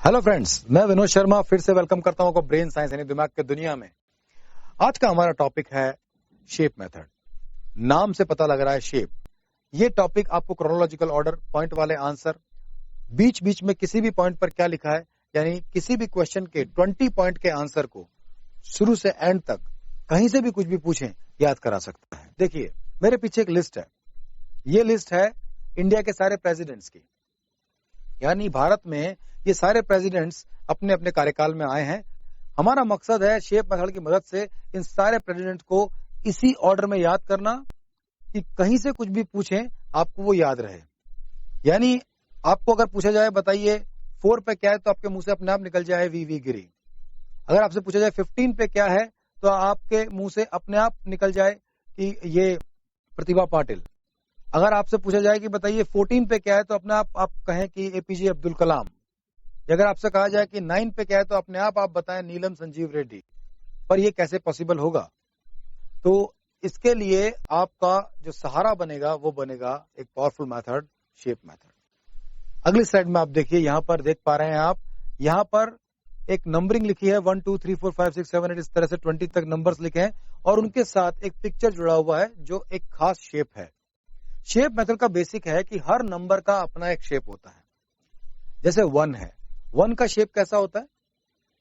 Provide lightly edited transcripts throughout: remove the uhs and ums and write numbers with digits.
Hello friends, मैं विनोद शर्मा फिर से वेलकम करता हूं आपको ब्रेन साइंस यानी दिमाग की दुनिया में। आज का हमारा टॉपिक है शेप मेथड। नाम से पता लग रहा है शेप। ये टॉपिक आपको क्रोनोलॉजिकल ऑर्डर, पॉइंट वाले आंसर, बीच बीच में किसी भी पॉइंट पर क्या लिखा है, यानी किसी भी क्वेश्चन के 20 पॉइंट के आंसर को शुरू से एंड तक कहीं से भी कुछ भी पूछें याद करा सकता है। देखिए, मेरे पीछे एक लिस्ट है। ये लिस्ट है इंडिया के सारे प्रेसिडेंट्स की, यानी भारत में ये सारे प्रेसिडेंट्स अपने अपने कार्यकाल में आए हैं। हमारा मकसद है शेप मेथड की मदद से इन सारे प्रेसिडेंट्स को इसी ऑर्डर में याद करना कि कहीं से कुछ भी पूछें आपको वो याद रहे। यानी आपको अगर पूछा जाए बताइए 4 पे क्या है, तो आपके मुंह से अपने आप निकल जाए वी गिरी। अगर आपसे पूछा जाए 15 पे क्या है, तो आपके मुंह से अपने आप निकल जाए कि ये प्रतिभा पाटिल। अगर आपसे पूछा जाए कि बताइए 14 पे क्या है, तो अपने आप कहें कि एपीजे अब्दुल कलाम। अगर आपसे कहा जाए कि 9 पे क्या है, तो अपने आप बताएं नीलम संजीव रेड्डी। पर ये कैसे पॉसिबल होगा? तो इसके लिए आपका जो सहारा बनेगा वो बनेगा एक पावरफुल मेथड, शेप मेथड। अगली स्लाइड में आप देखिए, यहां पर देख पा रहे हैं आप, यहां पर एक नंबरिंग लिखी है 1 2 3 4 5 6 7 8, इस तरह से 20 तक नंबर्स लिखे हैं और उनके साथ एक पिक्चर जुड़ा हुआ है जो एक खास शेप है। शेप मेथड का बेसिक है कि हर नंबर का अपना एक शेप होता है। जैसे 1 है, 1 का शेप कैसा होता है?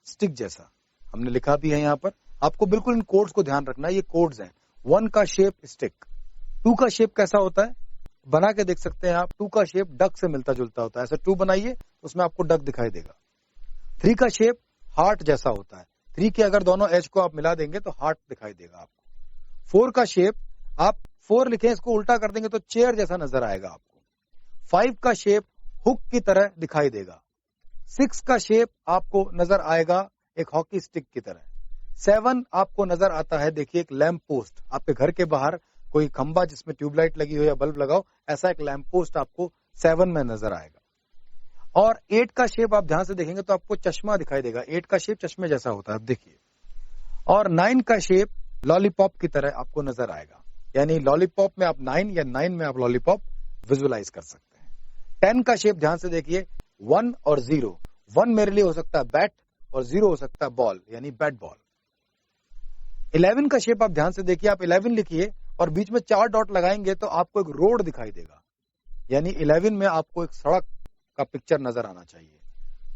स्टिक जैसा। हमने लिखा भी है यहां पर, आपको बिल्कुल इन कोड्स को ध्यान रखना है, ये कोड्स हैं। 1 का शेप स्टिक। 2 का शेप कैसा होता है? बना के देख सकते हैं आप। 2 का शेप डक से मिलता जुलता होता है। ऐसे 2 बनाइए, उसमें आपको डक दिखाई देगा। 3 का शेप हार्ट जैसा होता है। 3 के अगर दोनों एज को आप मिला देंगे तो हार्ट दिखाई देगा आपको। 4 का शेप, आप 4 लिखें, इसको उल्टा कर देंगे तो चेयर जैसा नजर आएगा आपको। 5 का शेप हुक की तरह दिखाई देगा। 6 का शेप आपको नजर आएगा एक हॉकी स्टिक की तरह। 7 आपको नजर आता है, देखिए, एक लैंप पोस्ट। आपके घर के बाहर कोई खंबा जिसमें ट्यूबलाइट लगी हो या बल्ब लगाओ, ऐसा एक लैंप पोस्ट आपको 7 में नजर आएगा। और 8 का शेप आप ध्यान से देखेंगे तो आपको चश्मा दिखाई देगा। 8 का शेप चश्मे जैसा होता है, आप देखिए। और 9 का शेप लॉलीपॉप की तरह आपको नजर आएगा, यानी लॉलीपॉप में आप 9 या 9 में आप लॉलीपॉप विजुअलाइज कर सकते हैं। 10 का शेप ध्यान से देखिए, 1 और 0। 1 मेरे लिए हो सकता है बैट और 0 हो सकता है बॉल, यानी बैट बॉल। 11 का शेप आप ध्यान से देखिए, आप 11 लिखिए और बीच में 4 डॉट लगाएंगे तो आपको एक रोड दिखाई देगा, यानी 11 में आपको एक सड़क का पिक्चर नजर आना चाहिए।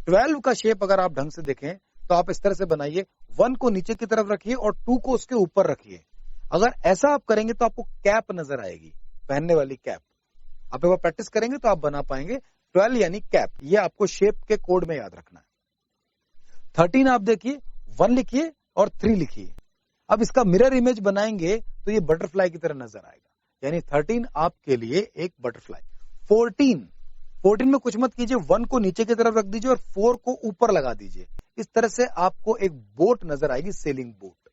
12 का शेप अगर आप ढंग से देखें तो आप इस तरह से बनाइए, 1 को नीचे की तरफ रखिए और 2 को उसके ऊपर रखिए। अगर ऐसा आप करेंगे तो आपको कैप नजर आएगी, पहनने वाली कैप। आप एक बार प्रैक्टिस करेंगे तो आप बना पाएंगे। 12 यानी कैप, ये आपको शेप के कोड में याद रखना है। 13 आप देखिए, 1 लिखिए और 3 लिखिए। अब इसका मिरर इमेज बनाएंगे तो ये बटरफ्लाई की तरह नजर आएगा, यानी 13 आपके लिए एक बटरफ्लाई। 14 में कुछ मत कीजिए, 1 को नीचे की तरफ रख दीजिए और 4 को ऊपर लगा दीजिए। इस तरह से आपको एक बोट नजर आएगी, सेलिंग बोट।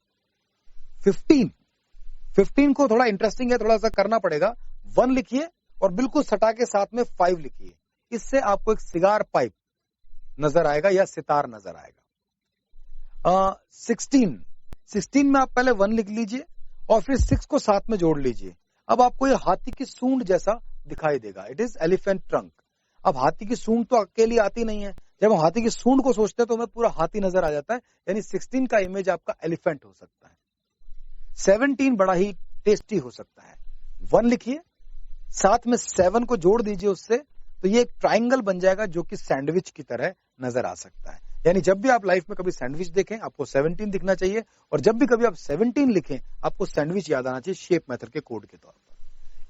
15 को थोड़ा इंटरेस्टिंग है, थोड़ा सा करना पड़ेगा। 1 लिखिए और बिल्कुल सटा के साथ में 5 लिखिए। इससे आपको एक सिगार पाइप नजर आएगा या सितार नजर आएगा। 16 में आप पहले 1 लिख लीजिए और फिर 6 को साथ में जोड़ लीजिए। अब आपको ये हाथी की सूंड जैसा दिखाई देगा, इट इज एलिफेंट ट्रंक। अब हाथी की सूंड तो अकेली आती नहीं है, जब हम हाथी की सूंड को सोचते हैं तो हमें पूरा हाथी नजर आ जाता है, यानी 16 का इमेज आपका एलिफेंट हो सकता है। 17 बड़ा ही टेस्टी हो सकता है। 1 लिखिए, साथ में 7 को जोड़ दीजिए उससे, तो ये एक ट्राइंगल बन जाएगा जो कि सैंडविच की तरह नजर आ सकता है। यानी जब भी आप लाइफ में कभी सैंडविच देखें आपको 17 दिखना चाहिए, और जब भी कभी आप 17 लिखें आपको सैंडविच याद आना चाहिए शेप मेथड के कोड के तौर पर।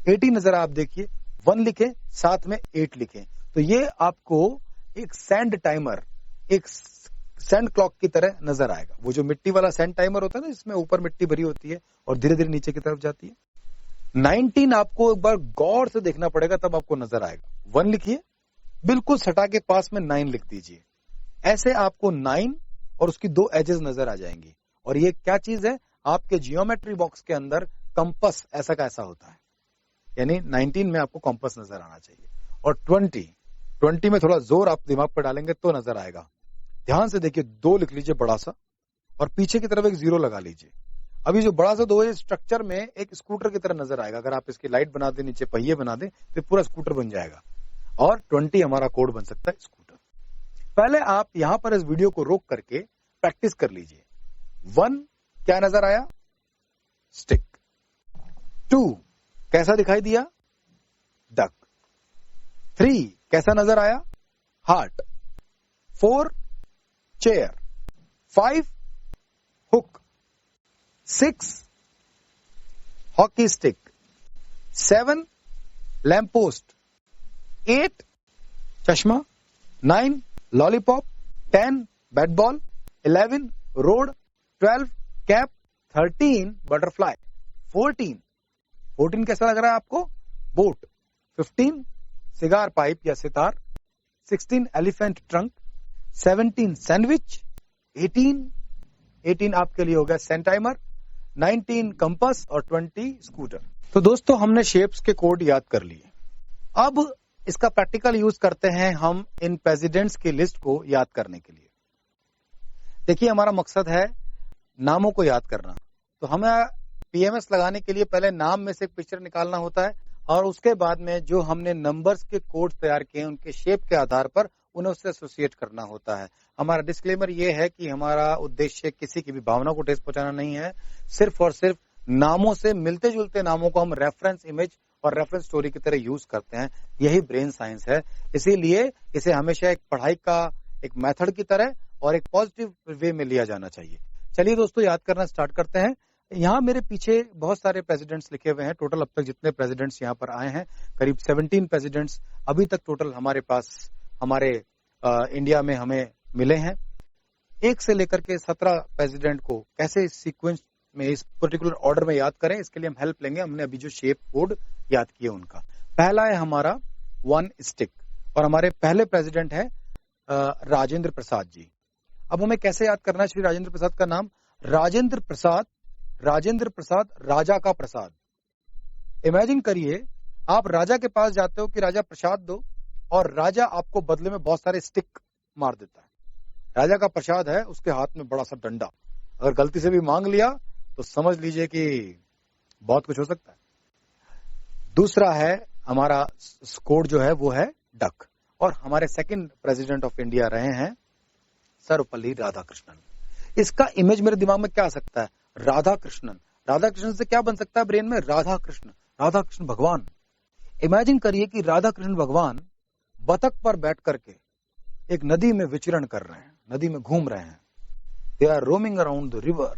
18 नजर आप देखिए, 1 लिखें साथ में 8 लिखें, तो ये आपको एक सैंड टाइमर, एक सैंड क्लॉक की तरह नजर आएगा। वो जो मिट्टी वाला सैंड टाइमर होता है ना, जिसमें ऊपर मिट्टी भरी होती है और धीरे धीरे नीचे की तरफ जाती है। 19 आपको एक बार गौर से देखना पड़ेगा, तब आपको नजर आएगा। 1 लिखिए, बिल्कुल सटा के पास में 9 लिख दीजिए। ऐसे आपको 9 और उसकी 2 एजेस नजर आ जाएंगी। और ये क्या चीज है? आपके जियोमेट्री बॉक्स के अंदर कंपास ऐसा का ऐसा होता है, यानी 19 में आपको कंपास नजर आना चाहिए। और 20 में थोड़ा जोर आप दिमाग पर डालेंगे तो नजर आएगा। ध्यान से देखिए, 2 लिख लीजिए बड़ा सा और पीछे की तरफ एक 0 लगा लीजिए। अभी जो बड़ा सा 2 है, स्ट्रक्चर में एक स्कूटर की तरह नजर आएगा। अगर आप इसकी लाइट बना दें, नीचे पहिए बना दें, तो पूरा स्कूटर बन जाएगा। और 20 हमारा कोड बन सकता है स्कूटर। पहले आप यहां पर इस वीडियो को रोक करके प्रैक्टिस कर लीजिए। 1 क्या नजर आया? स्टिक। 2 कैसा दिखाई दिया? डक। 3 कैसा नजर आया? Heart. 4 chair. 5 hook. 6 hockey stick. 7 lamp post. 8 चश्मा। 9 lollipop. 10 bat ball. 11 road. 12 cap. 13 butterfly. 14 कैसा लग रहा है आपको? बोट। 15 सिगार पाइप या सितार। 16 elephant trunk. 17 सैंडविच। 18 आपके लिए हो गया सेंटाइमर। 19 कंपास और 20 स्कूटर। तो दोस्तों हमने शेप्स के कोड याद कर लिए। अब इसका प्रैक्टिकल यूज करते हैं हम इन प्रेसिडेंट्स की लिस्ट को याद करने के लिए। देखिए हमारा मकसद है नामों को याद करना। तो हमें पीएमएस लगाने के लिए पहले नाम में से एक पिक्चर निकालना होता है और उसके बाद में जो हमने नंबर्स के कोड तैयार किए हैं उनके शेप के आधार पर उन्हें उससे एसोसिएट करना होता है। हमारा डिस्क्लेमर ये है कि हमारा उद्देश्य किसी की भी भावना को ठेस पहुंचाना नहीं है। सिर्फ और सिर्फ नामों से मिलते जुलते नामों को हम रेफरेंस इमेज और रेफरेंस स्टोरी की तरह यूज करते हैं। यही ब्रेन साइंस है। इसीलिए इसे हमेशा एक पढ़ाई का एक मेथड की तरह और एक पॉजिटिव वे में लिया जाना चाहिए। चलिए दोस्तों याद करना स्टार्ट करते हैं। यहाँ मेरे पीछे बहुत सारे प्रेसिडेंट्स लिखे हुए हैं। टोटल अब तक जितने प्रेसिडेंट्स यहाँ पर आए हैं करीब 17 प्रेसिडेंट्स अभी तक टोटल हमारे पास हमारे इंडिया में हमें मिले हैं। 1 से लेकर के 17 प्रेसिडेंट को कैसे इस सीक्वेंस में इस पर्टिकुलर ऑर्डर में याद करें इसके लिए हम हेल्प लेंगे। हमने अभी जो शेप कोड याद किए उनका पहला है हमारा 1 स्टिक और हमारे पहले प्रेसिडेंट है राजेंद्र प्रसाद जी। अब हमें कैसे याद करना है श्री राजेंद्र प्रसाद का नाम? राजेंद्र प्रसाद राजा का प्रसाद। इमेजिन करिए आप राजा के पास जाते हो कि राजा प्रसाद दो और राजा आपको बदले में बहुत सारे स्टिक मार देता है। राजा का प्रसाद है उसके हाथ में बड़ा सा डंडा, अगर गलती से भी मांग लिया तो समझ लीजिए कि बहुत कुछ हो सकता है। दूसरा है हमारा कोड जो है वो है डक और हमारे सेकंड प्रेसिडेंट ऑफ इंडिया रहे हैं सर्वपल्ली राधाकृष्णन। इसका इमेज मेरे दिमाग में क्या आ सकता है? राधा कृष्णन से क्या बन सकता है ब्रेन में? राधा कृष्ण भगवान। इमेजिन करिए कि राधा कृष्ण भगवान बतख पर बैठ करके एक नदी में विचरण कर रहे हैं, नदी में घूम रहे हैं। They are roaming around the river.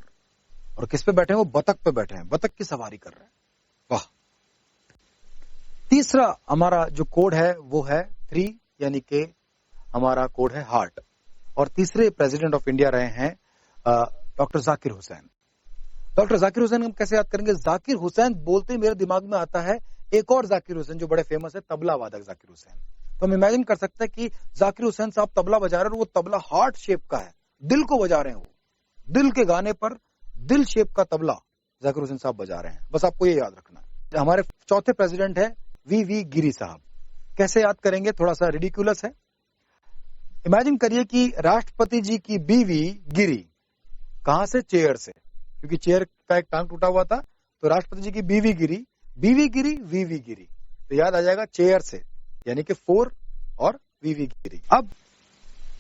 और किस पे बैठे हैं? वो बतख पे बैठे हैं, बतख की सवारी कर रहे हैं। वाह। तीसरा हमारा जो कोड है वो है 3 यानी कि हमारा कोड है हार्ट और तीसरे प्रेसिडेंट ऑफ इंडिया रहे हैं डॉक्टर जाकिर हुसैन। डॉक्टर जाकिर हुसैन हम कैसे याद करेंगे? जाकिर हुसैन बोलते ही मेरे दिमाग में आता है एक और जाकिर हुसैन जो बड़े फेमस है, तबला वादक जाकिर हुसैन। तो हम इमेजिन कर सकते हैं कि जाकिर हुसैन साहब तबला बजा रहे हैं और वो तबला हार्ट शेप का है, दिल को बजा रहे हैं। वो दिल के गाने पर दिल शेप का तबला जाकिर हुसैन साहब बजा रहे हैं। बस आपको ये याद रखना है। हमारे चौथे प्रेसिडेंट है वी गिरी साहब। कैसे याद करेंगे? थोड़ा सा रिडिकुलस है। इमेजिन करिए कि राष्ट्रपति जी की बीवी गिरी। कहां से? चेयर से, क्योंकि चेयर का एक टांग टूटा हुआ था तो राष्ट्रपति जी की बीवी गिरी, वीवी गिरी तो याद आ जाएगा चेयर से, यानी कि 4 और वीवी गिरी। अब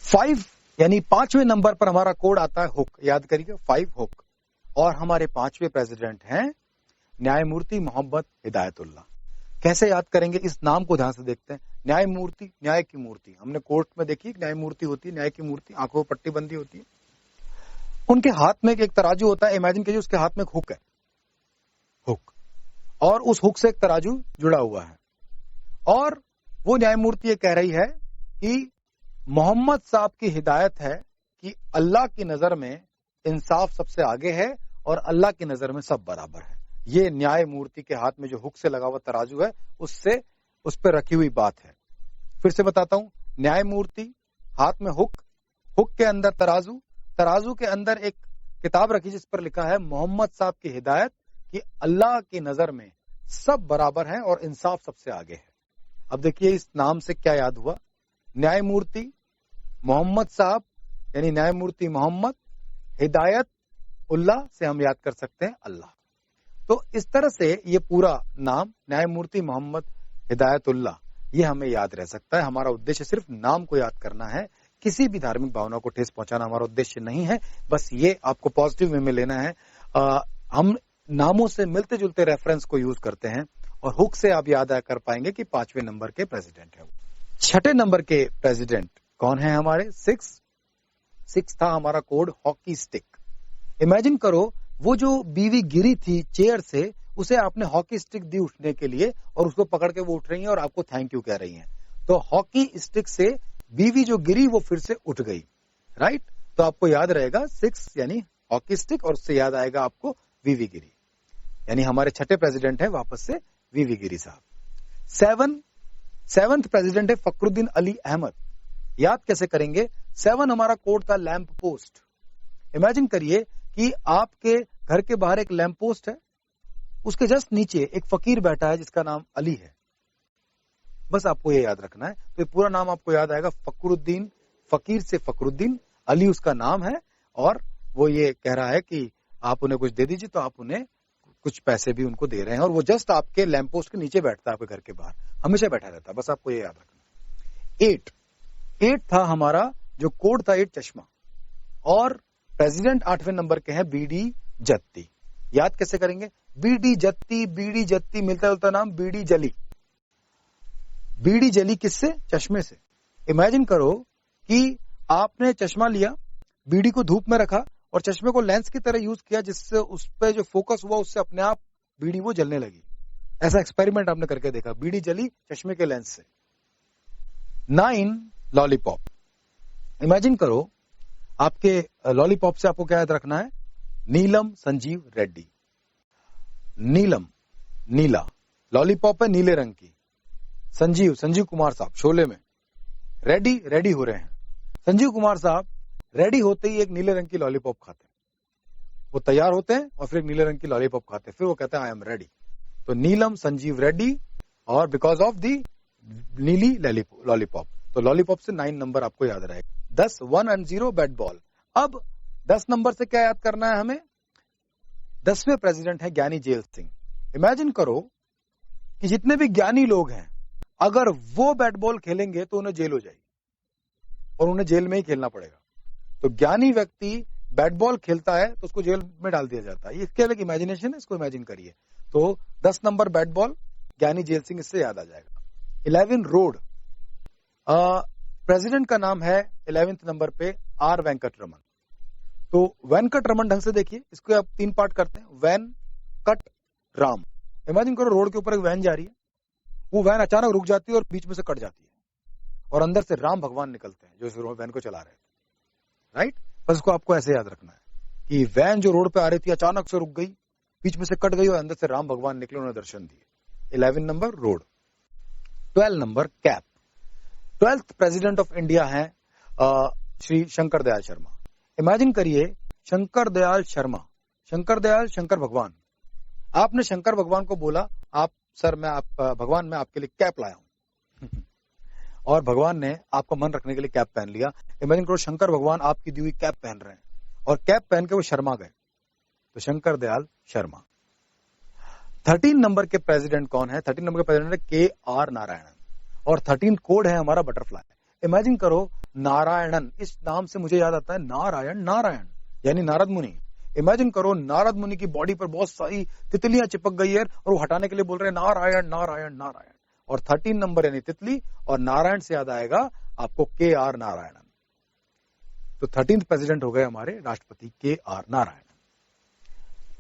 5 यानी 5वें नंबर पर हमारा कोड आता है हुक। याद करिए 5 हुक। और हमारे 5वें प्रेसिडेंट हैं न्यायमूर्ति मोहम्मद हिदायतुल्लाह। कैसे याद करेंगे? इस नाम को ध्यान से देखते हैं। न्यायमूर्ति, न्याय की मूर्ति। हमने कोर्ट में देखी न्यायमूर्ति होती है, न्याय की मूर्ति, आंखों पर पट्टी बंदी होती है। उनके हाथ में एक तराजू होता है। इमेजिन कीजिए उसके हाथ में एक हुक है, हुक, और उस हुक से एक तराजू जुड़ा हुआ है और वो न्यायमूर्ति ये कह रही है कि मोहम्मद साहब की हिदायत है कि अल्लाह की नजर में इंसाफ सबसे आगे है और अल्लाह की नजर में सब बराबर है। ये न्यायमूर्ति के हाथ में जो हुक से लगा हुआ तराजू है उससे उस पर रखी हुई बात है। फिर से बताता हूं, न्यायमूर्ति, हाथ में हुक, हुक के अंदर तराजू, तराजू के अंदर एक किताब रखी जिस पर लिखा है मोहम्मद साहब की हिदायत कि अल्लाह की नजर में सब बराबर हैं और इंसाफ सबसे आगे है। अब देखिए इस नाम से क्या याद हुआ? न्यायमूर्ति मोहम्मद साहब यानी न्यायमूर्ति मोहम्मद, हिदायत उल्लाह से हम याद कर सकते हैं अल्लाह। तो इस तरह से ये पूरा नाम न्यायमूर्ति मोहम्मद हिदायतुल्लाह ये हमें याद रह सकता है। हमारा उद्देश्य सिर्फ नाम को याद करना है, किसी भी धार्मिक भावना को ठेस पहुंचाना हमारा उद्देश्य नहीं है, बस ये आपको पॉजिटिव वे में लेना है। हम नामों से मिलते जुलते रेफरेंस को यूज करते हैं और हुक से आप याद कर पाएंगे कि 5वें नंबर के प्रेसिडेंट है वो। 6ठे नंबर के प्रेसिडेंट कौन है हमारे? 6 था हमारा कोड हॉकी स्टिक। इमेजिन करो वो जो बीवी गिरी थी चेयर से, उसे आपने हॉकी स्टिक दी उठने के लिए और उसको पकड़ के वो उठ रही है और आपको थैंक यू कह रही हैं। तो हॉकी स्टिक से बीवी जो गिरी वो फिर से उठ गई, राइट? तो आपको याद रहेगा 6 यानी हॉकी स्टिक और उससे याद आएगा आपको वीवी गिरी, यानी हमारे 6ठे प्रेसिडेंट है वापस से वीवी गिरी साहब। 7th प्रेसिडेंट है फखरुद्दीन अली अहमद। याद कैसे करेंगे? 7 हमारा कोड था लैंप पोस्ट। इमेजिन करिए कि आपके घर के बाहर एक लैंप पोस्ट है, उसके जस्ट नीचे एक फकीर बैठा है जिसका नाम अली है। बस आपको ये याद रखना है। तो ये पूरा नाम आपको याद आएगा फखरुद्दीन, फकीर से फखरुद्दीन, अली उसका नाम है और वो ये कह रहा है कि आप उन्हें कुछ दे दीजिए, तो आप उन्हें कुछ पैसे भी उनको दे रहे हैं और वो जस्ट आपके लैंप पोस्ट के नीचे बैठता है, आपके घर के बाहर हमेशा बैठा रहता है। बस आपको ये याद रखना है। 8 था हमारा जो कोड था 8 चश्मा और प्रेसिडेंट 8वें नंबर के हैं बीडी जत्ती। याद कैसे करेंगे? बीडी जत्ती मिलता जुलता नाम बीडी जली। बीडी जली किससे? चश्मे से। इमेजिन करो कि आपने चश्मा लिया, बीड़ी को धूप में रखा और चश्मे को लेंस की तरह यूज किया, जिससे उस पर जो फोकस हुआ उससे अपने आप बीड़ी वो जलने लगी। ऐसा एक्सपेरिमेंट आपने करके देखा, बीड़ी जली चश्मे के लेंस से। 9 लॉलीपॉप। इमेजिन करो आपके लॉलीपॉप से आपको क्या याद रखना है? नीलम संजीव रेड्डी। नीलम नीला, लॉलीपॉप है नीले रंग की। संजीव कुमार साहब शोले में। रेडी हो रहे हैं। संजीव कुमार साहब रेडी होते ही एक नीले रंग की लॉलीपॉप खाते हैं। वो तैयार होते हैं और फिर एक नीले रंग की लॉलीपॉप खाते हैं, फिर वो कहते हैं आई एम रेडी। तो नीलम संजीव रेड्डी और बिकॉज ऑफ दी नीली लॉलीपॉप। तो लॉलीपॉप से 9 नंबर आपको याद रहेगा। 10 1 और 0 बैट बॉल। अब 10 नंबर से क्या याद करना है हमें? 10वें प्रेसिडेंट है ज्ञानी जेल सिंह। इमेजिन करो कि जितने भी ज्ञानी लोग हैं, अगर वो बैट बॉल खेलेंगे तो उन्हें जेल हो जाएगी और उन्हें जेल में ही खेलना पड़ेगा। तो ज्ञानी व्यक्ति बैट बॉल खेलता है तो उसको जेल में डाल दिया जाता है। ये इसके अलग इमेजिनेशन है, इसको इमेजिन करिए। तो 10 नंबर बैट बॉल, ज्ञानी जेल सिंह, इससे याद आ जाएगा। 11 रोड। प्रेसिडेंट का नाम है 11th नंबर पे आर वेंकट रमन। तो वेंकट रमन ढंग से देखिए, इसको आप 3 पार्ट करते हैं। वैन कट राम। इमेजिन करो रोड के ऊपर एक वैन जा रही है, वो वैन अचानक रुक जाती है और बीच में से कट जाती है और अंदर से राम भगवान निकलते हैं जो इस वैन को चला रहे थे, राइट? बस इसको आपको ऐसे याद रखना है कि वैन जो रोड पे आ रही थी अचानक से रुक गई, बीच में से कट गई और अंदर से राम भगवान निकले, उन्होंने दर्शन दिए। 11 number road. 12 number cap. 12th president of India है श्री शंकर दयाल शर्मा। इमेजिन करिए शंकर दयाल शर्मा, शंकर भगवान। आपने शंकर भगवान को बोला, आप सर भगवान मैं आपके लिए कैप लाया हूं और भगवान ने आपका मन रखने के लिए कैप पहन लिया। इमेजिन करो शंकर भगवान आपकी दी हुई कैप पहन रहे हैं और कैप पहन के वो शर्मा गए, तो शंकर दयाल शर्मा। 13 नंबर के प्रेसिडेंट कौन है? 13 नंबर के प्रेसिडेंट है के.आर. नारायणन और 13 कोड है हमारा बटरफ्लाई। इमेजिन करो नारायणन, इस नाम से मुझे याद आता है नारायण यानी नारद मुनि। इमेजिन करो नारद मुनि की बॉडी पर बहुत सारी तितलियां चिपक गई है और वो हटाने के लिए बोल रहे हैं नारायण। और 13 नंबर यानी तितली और नारायण से याद आएगा आपको के.आर. नारायणन। तो 13th प्रेसिडेंट हो गए हमारे राष्ट्रपति के.आर. नारायणन।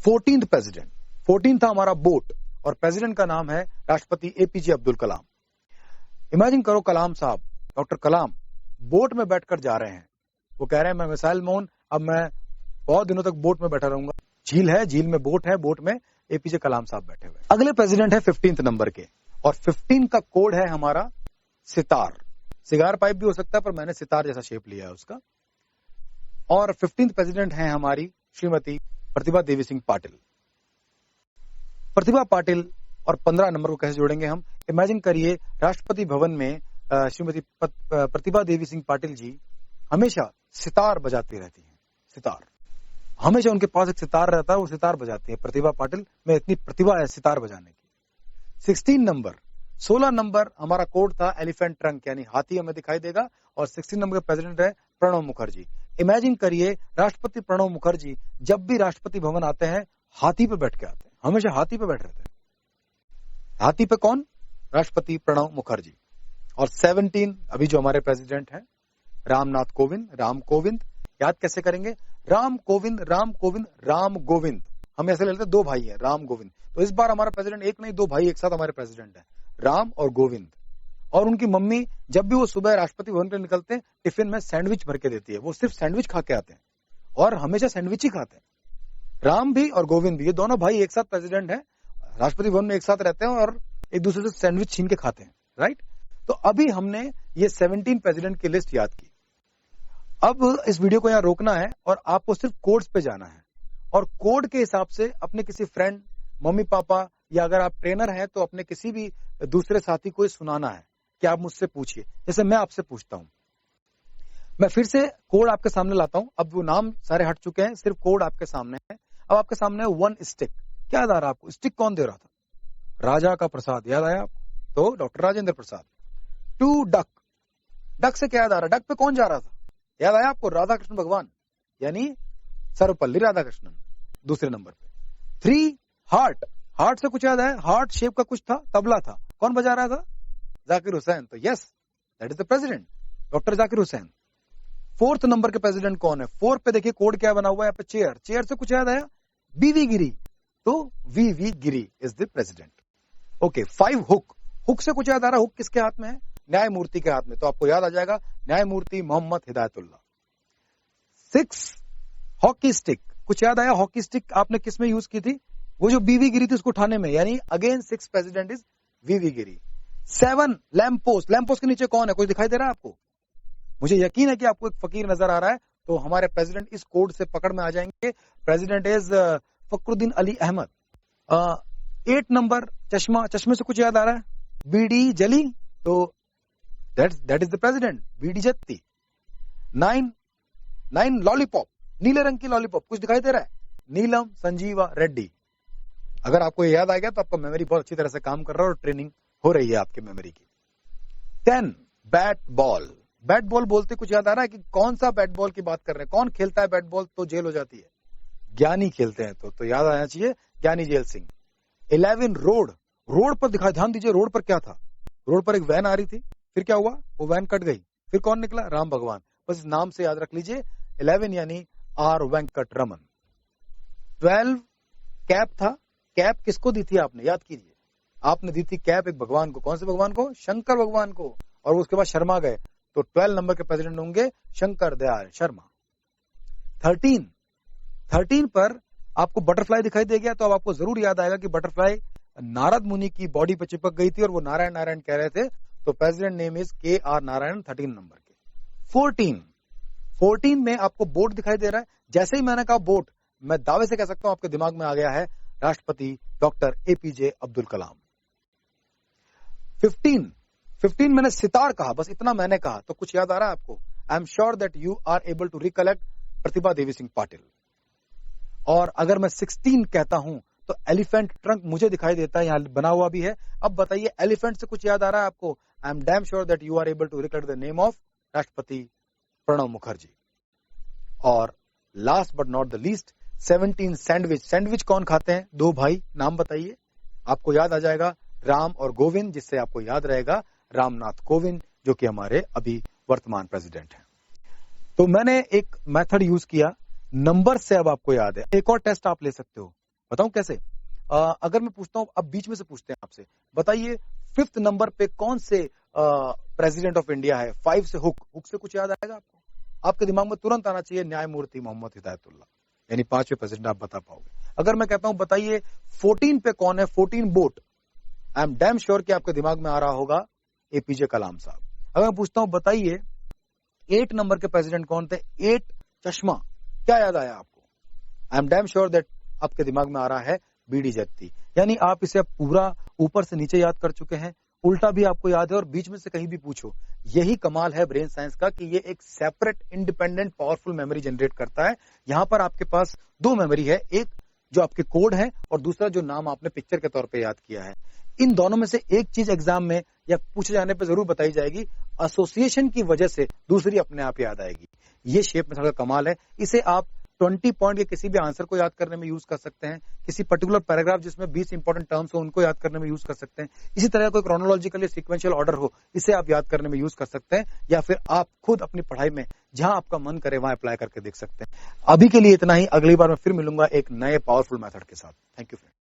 14th प्रेसिडेंट, 14 था हमारा बोट और प्रेसिडेंट का नाम है राष्ट्रपति एपीजे अब्दुल कलाम। इमेजिन करो कलाम साहब, डॉक्टर कलाम बोट में बैठकर जा रहे हैं। वो कह रहे हैं मैं मिसाइल मोहन, अब मैं बहुत दिनों तक बोट में बैठा रहूंगा। झील है, झील में बोट है, बोट में एपीजे कलाम साहब बैठे हुए। अगले प्रेसिडेंट है 15th नंबर के और 15 का कोड है हमारा सितार। सिगार पाइप भी हो सकता है पर मैंने सितार जैसा शेप लिया है उसका। और 15th प्रेसिडेंट है हमारी श्रीमती प्रतिभा देवी सिंह पाटिल। प्रतिभा पाटिल और 15 नंबर को कैसे जोड़ेंगे हम? इमेजिन करिए राष्ट्रपति भवन में श्रीमती प्रतिभा देवी सिंह पाटिल जी हमेशा सितार बजाती रहती हैं। सितार हमेशा उनके पास एक सितार रहता है, वो सितार बजाती है। प्रतिभा पाटिल में इतनी प्रतिभा है सितार बजाने की। 16 नंबर 16 नंबर हमारा कोड था एलिफेंट ट्रंक यानी हाथी हमें दिखाई देगा और 16 नंबर के प्रेसिडेंट है प्रणब मुखर्जी। इमेजिन करिए राष्ट्रपति प्रणब मुखर्जी जब भी राष्ट्रपति भवन आते हैं हाथी पे बैठ के आते हैं, हमेशा हाथी पे बैठ रहते हैं। हाथी पे कौन? राष्ट्रपति प्रणब मुखर्जी। और 17 अभी जो हमारे प्रेसिडेंट हैं रामनाथ कोविंद, राम कोविंद। याद कैसे करेंगे? राम कोविंद, राम कोविंद, राम गोविंद। हम ऐसे ले लेते हैं, दो भाई हैं राम गोविंद। तो इस बार हमारा प्रेसिडेंट एक नहीं, दो भाई एक साथ हमारे प्रेसिडेंट है, राम और गोविंद। और उनकी मम्मी जब भी वो सुबह राष्ट्रपति भवन पे निकलते हैं टिफिन में सैंडविच भर के देती है। वो सिर्फ सैंडविच खा के आते हैं और हमेशा सैंडविच ही खाते हैं। राम भी और गोविंद भी, ये दोनों भाई एक साथ प्रेसिडेंट है, राष्ट्रपति भवन में एक साथ रहते हैं और एक दूसरे से सैंडविच छीन के खाते हैं, राइट। तो अभी हमने ये 17 प्रेसिडेंट की लिस्ट याद की। अब इस वीडियो को यहाँ रोकना है और आपको सिर्फ कोड्स पे जाना है और कोड के हिसाब से अपने किसी फ्रेंड, मम्मी पापा, या अगर आप ट्रेनर हैं तो अपने किसी भी दूसरे साथी को सुनाना है कि आप मुझसे पूछिए, जैसे मैं आपसे पूछता हूं। मैं फिर से कोड आपके सामने लाता हूं। अब वो नाम सारे हट चुके हैं, सिर्फ कोड आपके सामने है। अब आपके सामने है 1 स्टिक। क्या याद आ रहा है आपको? स्टिक कौन दे रहा था? राजा का प्रसाद। याद आया आपको? तो doctor Rajendra Prasad. 2 duck. Duck से क्या याद आ रहा है? डक पे कौन जा रहा था? याद आया आपको? राधा कृष्ण भगवान, यानी सर्वपल्ली राधाकृष्णन दूसरे नंबर पे। 3 हार्ट। हार्ट से कुछ याद है? हार्ट शेप का कुछ था, तबला था, कौन बजा रहा था? जाकिर हुसैन। तो yes, that is the president, doctor Zakir Hussain. 4th number के प्रेसिडेंट कौन है? 4 पे देखिए कोड क्या बना हुआ है यहाँ पे, चेयर। चेयर से कुछ याद आया? बीवी गिरी, तो V V Giri is the president. Okay, 5 hook. Hook से कुछ याद आ रहा है? हुक किसके हाथ में है? न्यायमूर्ति के हाथ में, तो आपको याद आ जाएगा न्यायमूर्ति मोहम्मद हिदायतुल्लाह। 6 hockey stick. कुछ याद आया? हॉकी स्टिक आपने किस में यूज की थी? वो जो बीवी गिरी थी उसको उठाने में, यानी अगेन 6 प्रेसिडेंट इज वीवी गिरी। 7 लैंप पोस्ट। लैंप पोस्ट के नीचे कौन है? कुछ दिखाई दे रहा है आपको? मुझे यकीन है कि आपको एक फकीर नजर आ रहा है, तो हमारे प्रेसिडेंट इस कोड से पकड़ में आ जाएंगे। President is Fakhruddin Ali Ahmed. 8 number चश्मा। चश्मे से कुछ याद आ रहा है? बीडी जली, तो that is the president, B D. 9 lollipop, नीले रंग की लॉलीपॉप। कुछ दिखाई दे रहा है? नीलम संजीवा रेड्डी। अगर आपको ये याद आ गया तो आपका मेमोरी बहुत अच्छी तरह से काम कर रहा है और ट्रेनिंग हो रही है आपके मेमोरी की। 10 बैट बॉल। बैट बॉल बोलते कुछ याद आ रहा है कि कौन सा बैट बॉल की बात कर रहे हैं? कौन खेलता है बैट बॉल तो जेल हो जाती है? ज्ञानी खेलते हैं, तो याद आना चाहिए ज्ञानी जेल सिंह। 11 रोड। रोड पर दिखा, ध्यान दीजिए, रोड पर क्या था? रोड पर एक वैन आ रही थी, फिर क्या हुआ? वो वैन कट गई, फिर कौन निकला? राम भगवान। बस इस नाम से याद रख लीजिए, 11 यानी आर वेंकट रमन। 12 कैप था। कैप किसको दी थी आपने? याद कीजिए, आपने दी थी कैप एक भगवान को। कौन से भगवान को? शंकर भगवान को। और उसके बाद शर्मा गए, तो 12 नंबर के प्रेसिडेंट होंगे शंकर दयाल शर्मा। 13 पर आपको बटरफ्लाई दिखाई दे गया, तो अब आपको जरूर याद आएगा कि बटरफ्लाई नारद मुनि की बॉडी पर चिपक गई थी और वो नारायण नारायण कह रहे थे, तो president name is KR Narayan. 13 number के। 14 में आपको बोट दिखाई दे रहा है। जैसे ही मैंने कहा बोट, मैं दावे से कह सकता हूं आपके दिमाग में आ गया है राष्ट्रपति डॉक्टर APJ अब्दुल कलाम। 15 मैंने सितार कहा, बस इतना मैंने कहा, तो कुछ याद आ रहा है आपको? I am sure that you are able to recollect Pratibha Devi Singh Patil. और अगर मैं 16 कहता हूं तो एलिफेंट ट्रंक मुझे दिखाई देता है, यहां बना हुआ भी है। अब बताइए एलिफेंट से कुछ याद आ रहा है आपको? I am damn sure that you are able to recollect the name of राष्ट्रपति प्रणब मुखर्जी। और last but not the least 17 sandwich. Sandwich कौन खाते हैं? 2 भाई, नाम बताइए। आपको याद आ जाएगा राम और गोविंद, जिससे आपको याद रहेगा रामनाथ कोविंद, जो कि हमारे अभी वर्तमान प्रेसिडेंट हैं। तो मैंने एक मेथड यूज किया, नंबर से अब आपको याद है। एक और टेस्ट आप ले सकते हो, बताऊं कैसे? अगर मैं पूछता हूं, अब बीच में से पूछते हैं आपसे, बताइए 5th नंबर पे कौन से प्रेसिडेंट ऑफ इंडिया है? 5 से हुक। हुक से कुछ याद आएगा आपको? आपके दिमाग में तुरंत आना चाहिए न्यायमूर्ति मोहम्मद हिदायतुल्लाह, यानी 5वें प्रेसिडेंट आप बता पाओगे। अगर मैं कहता हूं बताइए 14 पे कौन है? 14 boat. I am damn sure कि आपके दिमाग में आ रहा होगा APJ कलाम साहब। अगर मैं पूछता हूं बताइए 8 नंबर के प्रेसिडेंट कौन थे? 8 चश्मा। क्या याद आया आपको? I am damn sure that आपके दिमाग में आ रहा है BD जत्ती। यानी आप इसे पूरा ऊपर से नीचे याद कर चुके हैं, उल्टा भी आपको याद है और बीच में से कहीं भी पूछो। यही कमाल है ब्रेन साइंस का कि ये एक separate independent powerful memory generate करता है। यहां पर आपके पास 2 मेमोरी है, एक जो आपके कोड है और दूसरा जो नाम आपने पिक्चर के तौर पे याद किया है। इन दोनों में से एक चीज एग्जाम में या पूछे जाने पे जरूर बताई जाएगी, एसोसिएशन की वजह से दूसरी अपने आप याद आएगी। ये शेप मेथड का कमाल है। इसे आप 20 पॉइंट के किसी भी आंसर को याद करने में यूज कर सकते हैं, किसी पर्टिकुलर पैराग्राफ जिसमें 20 इंपॉर्टेंट टर्म्स हो उनको याद करने में यूज कर सकते हैं, इसी तरह कोई क्रोनोलॉजिकल या सीक्वेंशियल ऑर्डर हो इसे आप याद करने में यूज कर सकते हैं, या फिर आप खुद अपनी पढ़ाई में जहां आपका मन करे वहां अप्लाई करके देख सकते हैं। अभी के लिए इतना ही, अगली बार मैं फिर मिलूंगा एक नए पावरफुल मेथड के साथ। Thank you friend.